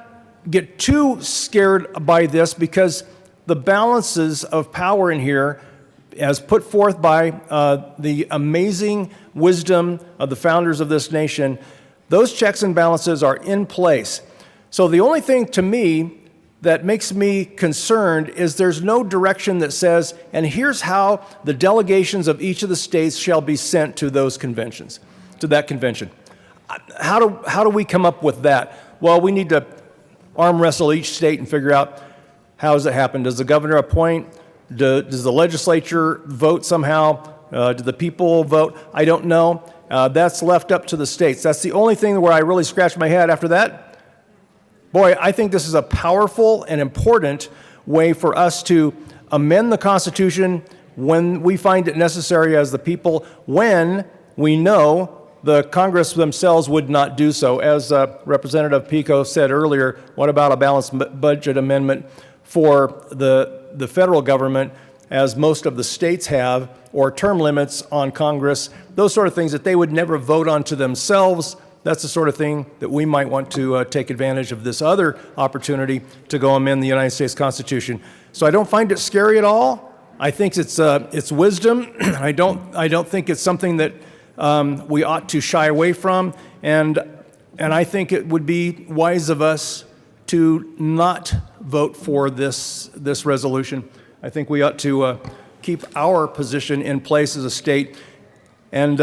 get too scared by this, because the balances of power in here, as put forth by the amazing wisdom of the founders of this nation, those checks and balances are in place. So the only thing to me that makes me concerned is there's no direction that says, and here's how the delegations of each of the states shall be sent to those conventions, to that convention. How do we come up with that? Well, we need to arm wrestle each state and figure out how does it happen. Does the governor appoint? Does the legislature vote somehow? Do the people vote? I don't know. That's left up to the states. That's the only thing where I really scratch my head. After that, boy, I think this is a powerful and important way for us to amend the Constitution when we find it necessary as the people, when we know the Congress themselves would not do so. As Representative Pico said earlier, what about a balanced budget amendment for the federal government, as most of the states have, or term limits on Congress, those sort of things that they would never vote on to themselves, that's the sort of thing that we might want to take advantage of this other opportunity to go amend the United States Constitution. So I don't find it scary at all. I think it's wisdom. I don't think it's something that we ought to shy away from, and I think it would be wise of us to not vote for this resolution. I think we ought to keep our position in place as a state and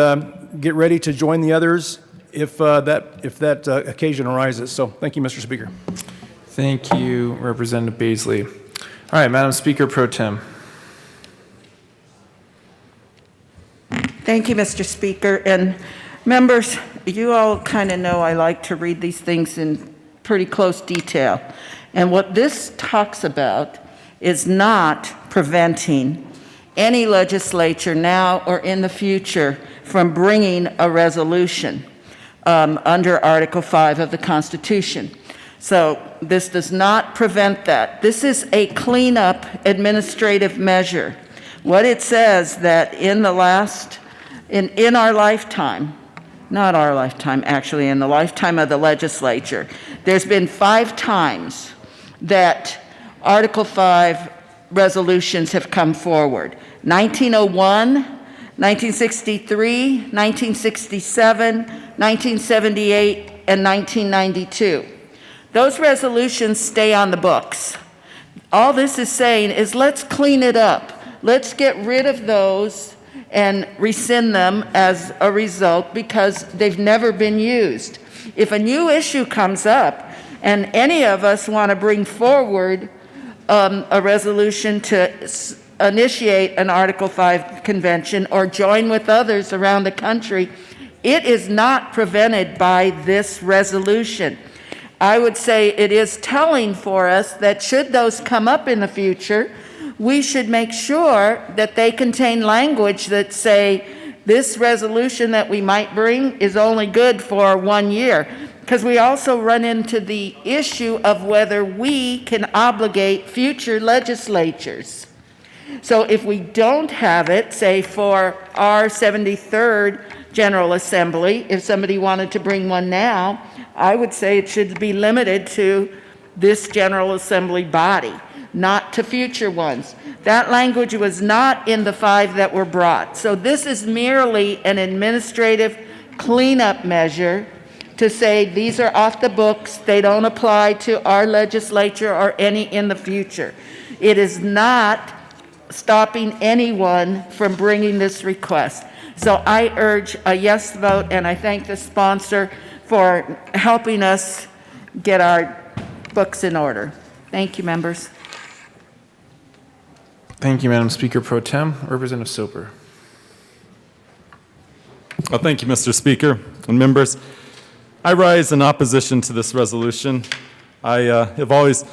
get ready to join the others if that occasion arises. So thank you, Mr. Speaker. Thank you, Representative Baisley. All right, Madam Speaker Pro Tem. Thank you, Mr. Speaker. And members, you all kind of know I like to read these things in pretty close detail. And what this talks about is not preventing any legislature now or in the future from bringing a resolution under Article 5 of the Constitution. So this does not prevent that. This is a cleanup administrative measure. What it says that in our lifetime, not our lifetime, actually, in the lifetime of the legislature, there's been 5 times that Article 5 resolutions have come forward. 1901, 1963, 1967, 1978, and 1992. Those resolutions stay on the books. All this is saying is let's clean it up. Let's get rid of those and rescind them as a result because they've never been used. If a new issue comes up and any of us want to bring forward a resolution to initiate an Article 5 convention or join with others around the country, it is not prevented by this resolution. I would say it is telling for us that should those come up in the future, we should make sure that they contain language that say this resolution that we might bring is only good for 1 year. Because we also run into the issue of whether we can obligate future legislatures. So if we don't have it, say for our 73rd General Assembly, if somebody wanted to bring one now, I would say it should be limited to this General Assembly body, not to future ones. That language was not in the 5 that were brought. So this is merely an administrative cleanup measure to say these are off the books, they don't apply to our legislature or any in the future. It is not stopping anyone from bringing this request. So I urge a yes vote, and I thank the sponsor for helping us get our books in order. Thank you, members. Thank you, Madam Speaker Pro Tem. Representative Soper. Well, thank you, Mr. Speaker and members. I rise in opposition to this resolution. I have always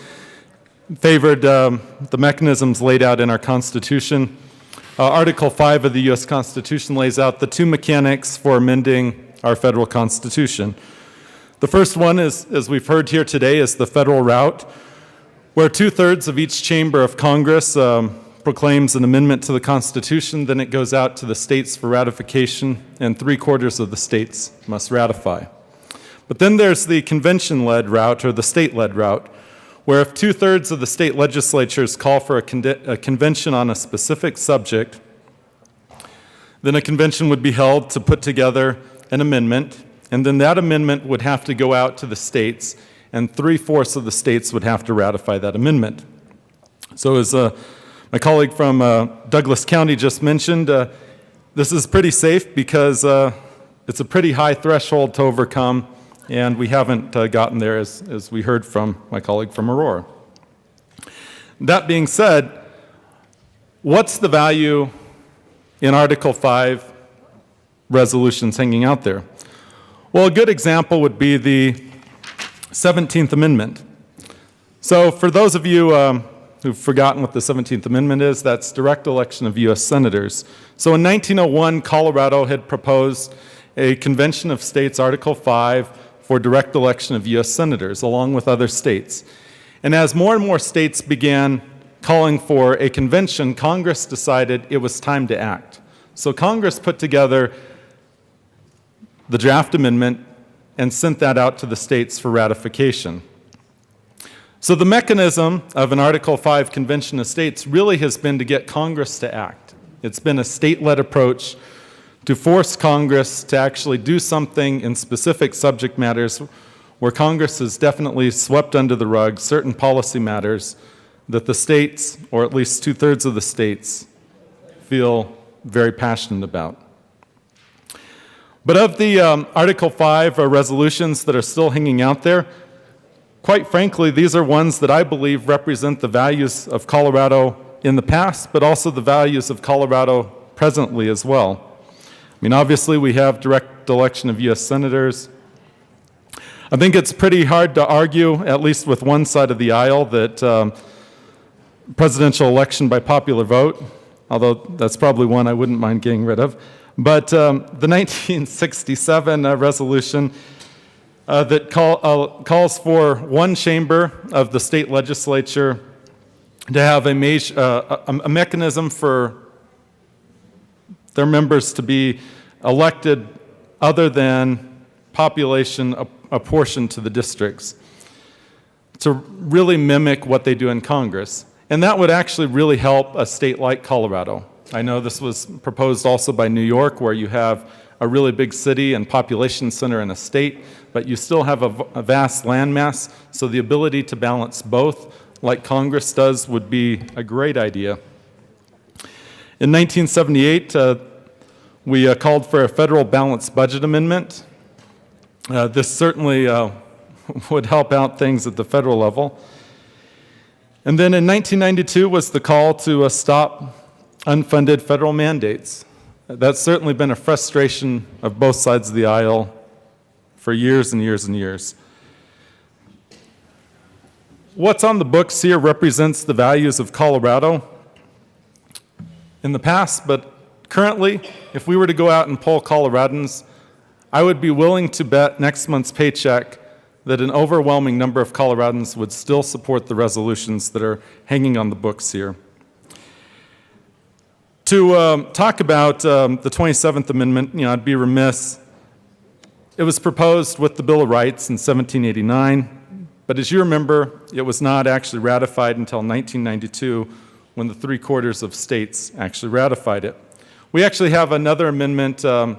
favored the mechanisms laid out in our Constitution. Article 5 of the U.S. Constitution lays out the 2 mechanics for amending our federal Constitution. The first one is, as we've heard here today, is the federal route, where 2/3 of each chamber of Congress proclaims an amendment to the Constitution, then it goes out to the states for ratification, and 3/4 of the states must ratify. But then there's the convention-led route, or the state-led route, where if 2/3 of the state legislatures call for a convention on a specific subject, then a convention would be held to put together an amendment, and then that amendment would have to go out to the states, and 3/4 of the states would have to ratify that amendment. So as my colleague from Douglas County just mentioned, this is pretty safe because it's a pretty high threshold to overcome, and we haven't gotten there as we heard from my colleague from Aurora. That being said, what's the value in Article 5 resolutions hanging out there? Well, a good example would be the 17th Amendment. So for those of you who've forgotten what the 17th Amendment is, that's direct election of U.S. senators. So in 1901, Colorado had proposed a Convention of States, Article 5, for direct election of U.S. senators, along with other states. And as more and more states began calling for a convention, Congress decided it was time to act. So Congress put together the draft amendment and sent that out to the states for ratification. So the mechanism of an Article 5 Convention of States really has been to get Congress to act. It's been a state-led approach to force Congress to actually do something in specific subject matters where Congress has definitely swept under the rug certain policy matters that the states, or at least 2/3 of the states, feel very passionate about. But of the Article 5 resolutions that are still hanging out there, quite frankly, these are ones that I believe represent the values of Colorado in the past, but also the values of Colorado presently as well. I mean, obviously, we have direct election of U.S. senators. I think it's pretty hard to argue, at least with one side of the aisle, that presidential election by popular vote, although that's probably one I wouldn't mind getting rid of. But the 1967 resolution that calls for one chamber of the state legislature to have a mechanism for their members to be elected other than population apportioned to the districts, to really mimic what they do in Congress. And that would actually really help a state like Colorado. I know this was proposed also by New York, where you have a really big city and population center in a state, but you still have a vast landmass, so the ability to balance both, like Congress does, would be a great idea. In 1978, we called for a federal balanced budget amendment. This certainly would help out things at the federal level. And then in 1992 was the call to stop unfunded federal mandates. That's certainly been a frustration of both sides of the aisle for years and years and years. What's on the books here represents the values of Colorado in the past, but currently, if we were to go out and poll Coloradans, I would be willing to bet next month's paycheck that an overwhelming number of Coloradans would still support the resolutions that are hanging on the books here. To talk about the 27th Amendment, I'd be remiss. It was proposed with the Bill of Rights in 1789, but as you remember, it was not actually ratified until 1992, when the 3/4 of states actually ratified it. We actually have another amendment that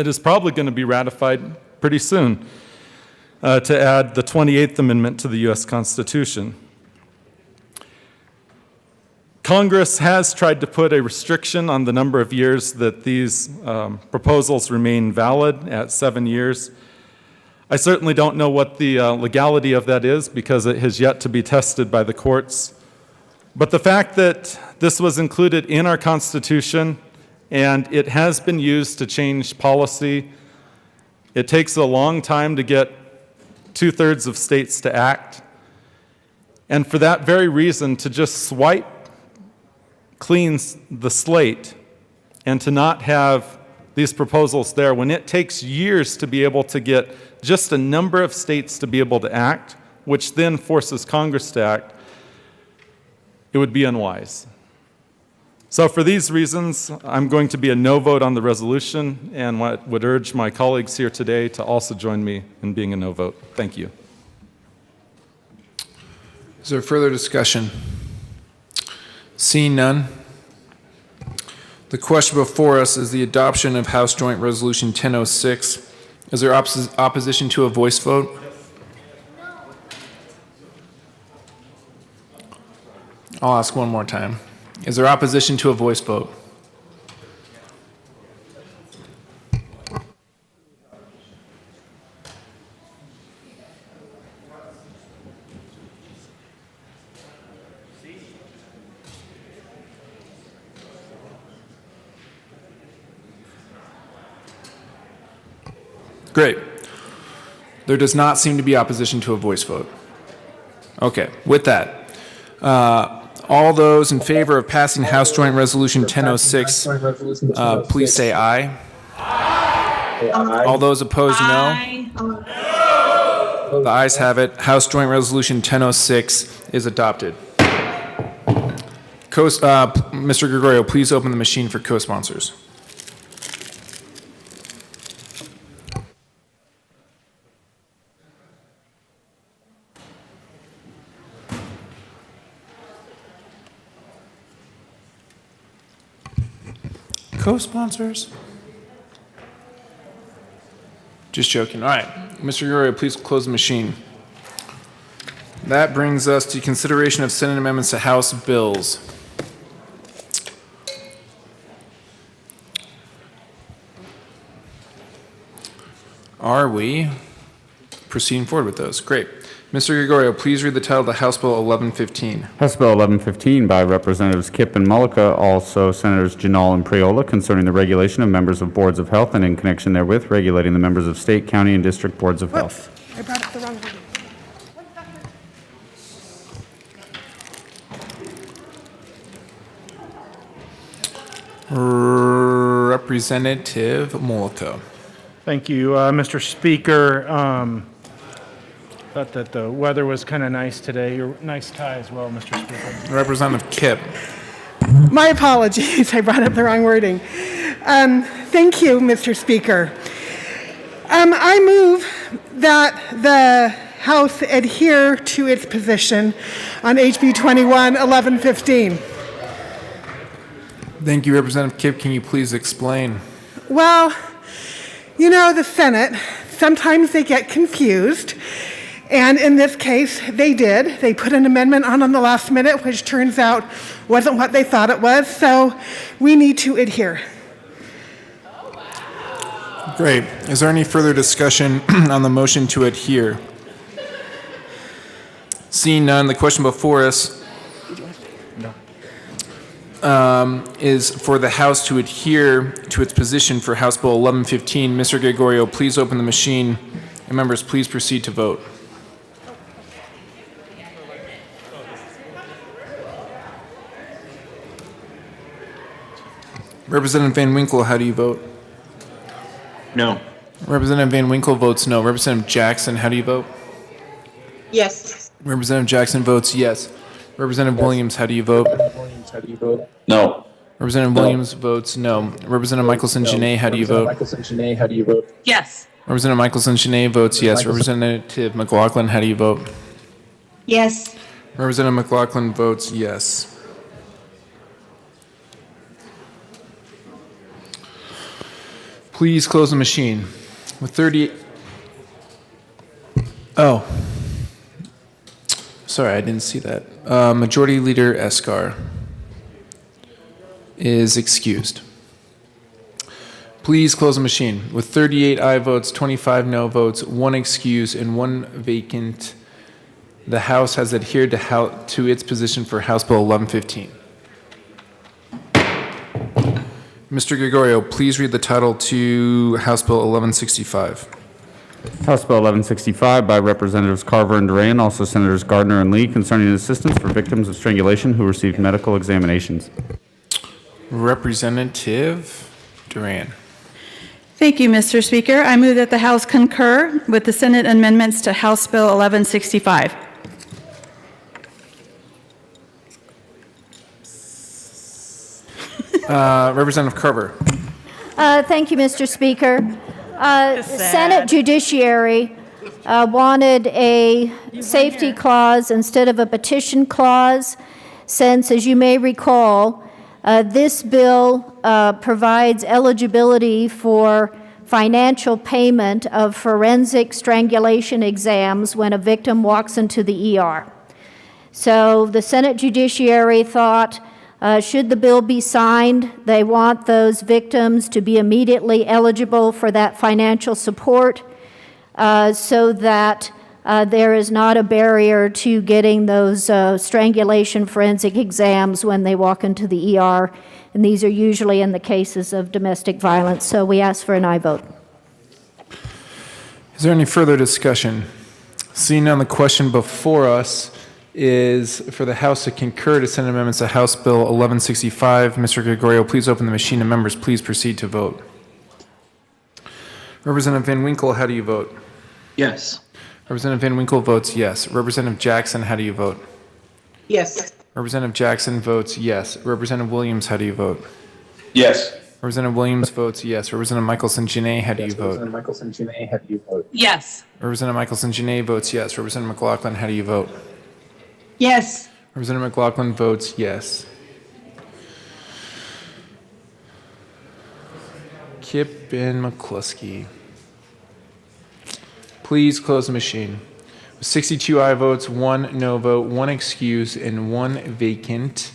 is probably going to be ratified pretty soon to add the 28th Amendment to the U.S. Constitution. Congress has tried to put a restriction on the number of years that these proposals remain valid at 7 years. I certainly don't know what the legality of that is because it has yet to be tested by the courts. But the fact that this was included in our Constitution and it has been used to change policy, it takes a long time to get 2/3 of states to act. And for that very reason, to just swipe clean the slate and to not have these proposals there, when it takes years to be able to get just a number of states to be able to act, which then forces Congress to act, it would be unwise. So for these reasons, I'm going to be a no vote on the resolution and would urge my colleagues here today to also join me in being a no vote. Thank you. Is there further discussion? Seeing none. The question before us is the adoption of House Joint Resolution 1006. Is there opposition to a voice vote? I'll ask one more time. Is there opposition to a voice vote? Great. There does not seem to be opposition to a voice vote. Okay, with that, all those in favor of passing House Joint Resolution 1006, please say aye. Aye. All those opposed, no. The ayes have it. House Joint Resolution 1006 is adopted. Mr. Gregorio, please open the machine for co-sponsors. co-sponsors? Just joking. All right. Mr. Gregorio, please close the machine. That brings us to consideration of Senate amendments to House bills. Are we proceeding forward with those? Great. Mr. Gregorio, please read the title of the House Bill 1115. House Bill 1115 by Representatives Kipp and Mullica, also Senators Janal and Priola, concerning the regulation of members of boards of health and in connection therewith regulating the members of state, county, and district boards of health. I brought up the wrong one. Representative Mullica. Thank you, Mr. Speaker. Thought that the weather was kind of nice today. Your nice tie as well, Mr. Speaker. Representative Kipp. My apologies, I brought up the wrong wording. Thank you, Mr. Speaker. I move that the House adhere to its position on HB 21-1115. Thank you, Representative Kipp. Can you please explain? Well, you know, the Senate, sometimes they get confused. And in this case, they did. They put an amendment on the last minute, which turns out wasn't what they thought it was. So we need to adhere. Great. Is there any further discussion on the motion to adhere? Seeing none, the question before us is for the House to adhere to its position for House Bill 1115. Mr. Gregorio, please open the machine, and members, please proceed to vote. Representative Van Winkle, how do you vote? No. Representative Van Winkle votes no. Representative Jackson, how do you vote? Yes. Representative Jackson votes yes. Representative Williams, how do you vote? No. Representative Williams votes no. Representative Michelson-Janae, how do you vote? Yes. Representative Michelson-Janae votes yes. Representative McLaughlin, how do you vote? Yes. Representative McLaughlin votes yes. Please close the machine. With 30... Oh. Sorry, I didn't see that. Majority Leader Escar is excused. Please close the machine. With 38 aye votes, 25 no votes, 1 excuse, and 1 vacant, the House has adhered to its position for House Bill 1115. Mr. Gregorio, please read the title to House Bill 1165. House Bill 1165 by Representatives Carver and Duran, also Senators Gardner and Lee, concerning assistance for victims of strangulation who received medical examinations. Representative Duran. Thank you, Mr. Speaker. I move that the House concur with the Senate amendments to House Bill 1165. Representative Carver. Thank you, Mr. Speaker. Senate Judiciary wanted a safety clause instead of a petition clause, since, as you may recall, this bill provides eligibility for financial payment of forensic strangulation exams when a victim walks into the ER. So the Senate Judiciary thought, should the bill be signed, they want those victims to be immediately eligible for that financial support so that there is not a barrier to getting those strangulation forensic exams when they walk into the ER. And these are usually in the cases of domestic violence. So we ask for an aye vote. Is there any further discussion? Seeing none, the question before us is for the House to concur to Senate amendments to House Bill 1165. Mr. Gregorio, please open the machine, and members, please proceed to vote. Representative Van Winkle, how do you vote? Yes. Representative Van Winkle votes yes. Representative Jackson, how do you vote? Yes. Representative Jackson votes yes. Representative Williams, how do you vote? Yes. Representative Williams votes yes. Representative Michelson-Janae, how do you vote? Yes. Representative Michelson-Janae votes yes. Representative McLaughlin, how do you vote? Yes. Representative McLaughlin votes yes. Kip and McCluskey. Please close the machine. With 62 aye votes, 1 no vote, 1 excuse, and 1 vacant,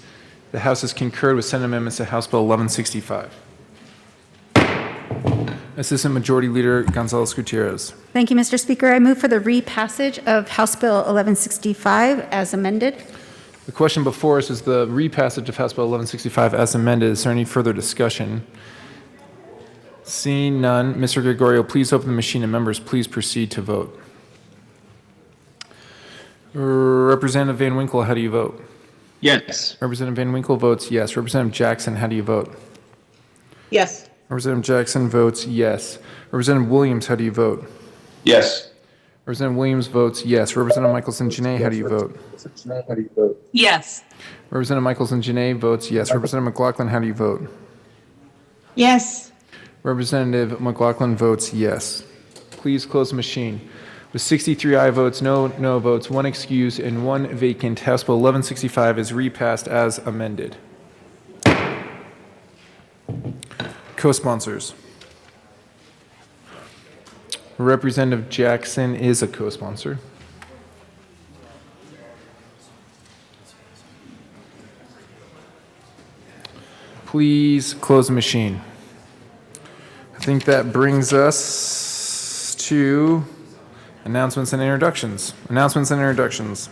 the House has concurred with Senate amendments to House Bill 1165. Assistant Majority Leader Gonzalez Gutierrez. Thank you, Mr. Speaker. I move for the repassage of House Bill 1165 as amended. The question before us is the repassage of House Bill 1165 as amended. Is there any further discussion? Seeing none, Mr. Gregorio, please open the machine and members, please proceed to vote. Representative Van Winkle, how do you vote? Yes. Representative Van Winkle votes yes. Representative Jackson, how do you vote? Yes. Representative Jackson votes yes. Representative Williams, how do you vote? Yes. Representative Williams votes yes. Representative Michelson-Janae, how do you vote? Yes. Representative Michelson-Janae votes yes. Representative McLaughlin, how do you vote? Yes. Representative McLaughlin votes yes. Please close the machine. With 63 aye votes, no votes, 1 excuse, and 1 vacant, House Bill 1165 is repassed as amended. Co-sponsors. Representative Jackson is a co-sponsor. Please close the machine. I think that brings us to announcements and introductions. Announcements and introductions.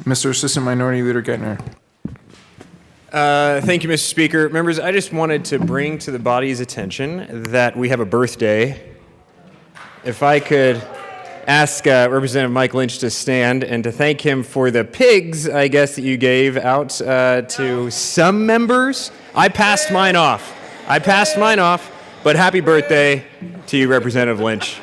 Mr. Assistant Minority Leader Geithner. Thank you, Mr. Speaker. Members, I just wanted to bring to the body's attention that we have a birthday. If I could ask Representative Mike Lynch to stand and to thank him for the pigs, I guess, that you gave out to some members. I passed mine off. But happy birthday to you, Representative Lynch.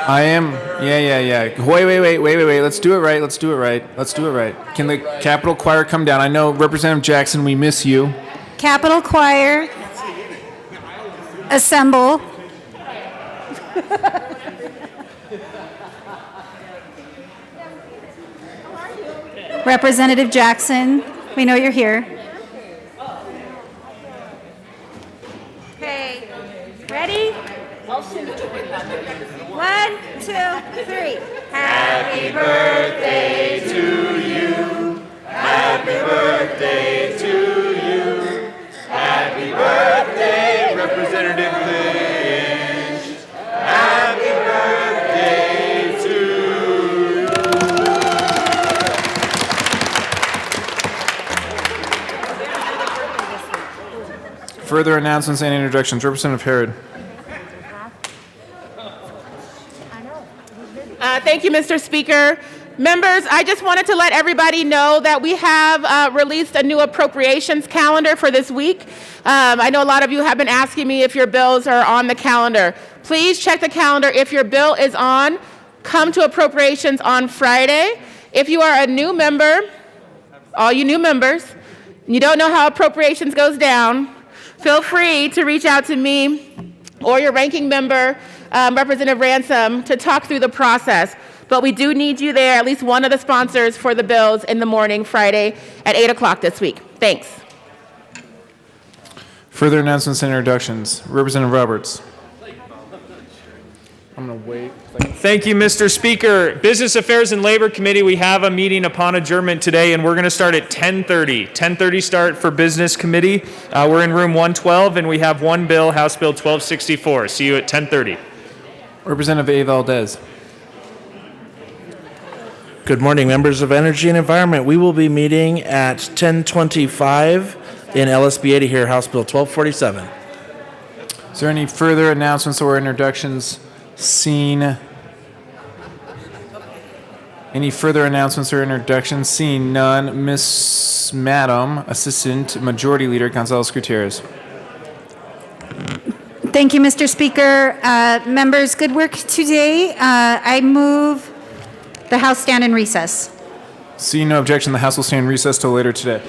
I am, yeah. Wait. Let's do it right. Can the Capitol Choir come down? I know, Representative Jackson, we miss you. Capitol Choir, assemble. Representative Jackson, we know you're here. Okay, ready? 1, 2, 3. Happy birthday to you. Happy birthday to you. Happy birthday, Representative Lynch. Happy birthday to you. Further announcements and introductions. Representative Herod. Thank you, Mr. Speaker. Members, I just wanted to let everybody know that we have released a new appropriations calendar for this week. I know a lot of you have been asking me if your bills are on the calendar. Please check the calendar. If your bill is on, come to appropriations on Friday. If you are a new member, all you new members, and you don't know how appropriations goes down, feel free to reach out to me or your ranking member, Representative Ransom, to talk through the process. But we do need you there, at least one of the sponsors for the bills in the morning, Friday at 8 o'clock this week. Thanks. Further announcements and introductions. Representative Roberts. I'm going to wait. Thank you, Mr. Speaker. Business Affairs and Labor Committee, we have a meeting upon adjournment today, and we're going to start at 10:30. 10:30 start for Business Committee. We're in room 112, and we have one bill, House Bill 1264. See you at 10:30. Representative A. Valdez. Good morning, members of Energy and Environment. We will be meeting at 10:25 in LSBA to hear House Bill 1247. Is there any further announcements or introductions? Seeing any further announcements or introductions? Seeing none, Madam Assistant Majority Leader Gonzalez Gutierrez. Thank you, Mr. Speaker. Members, good work today. I move the House stand in recess. Seeing no objection, the House will stand in recess till later today.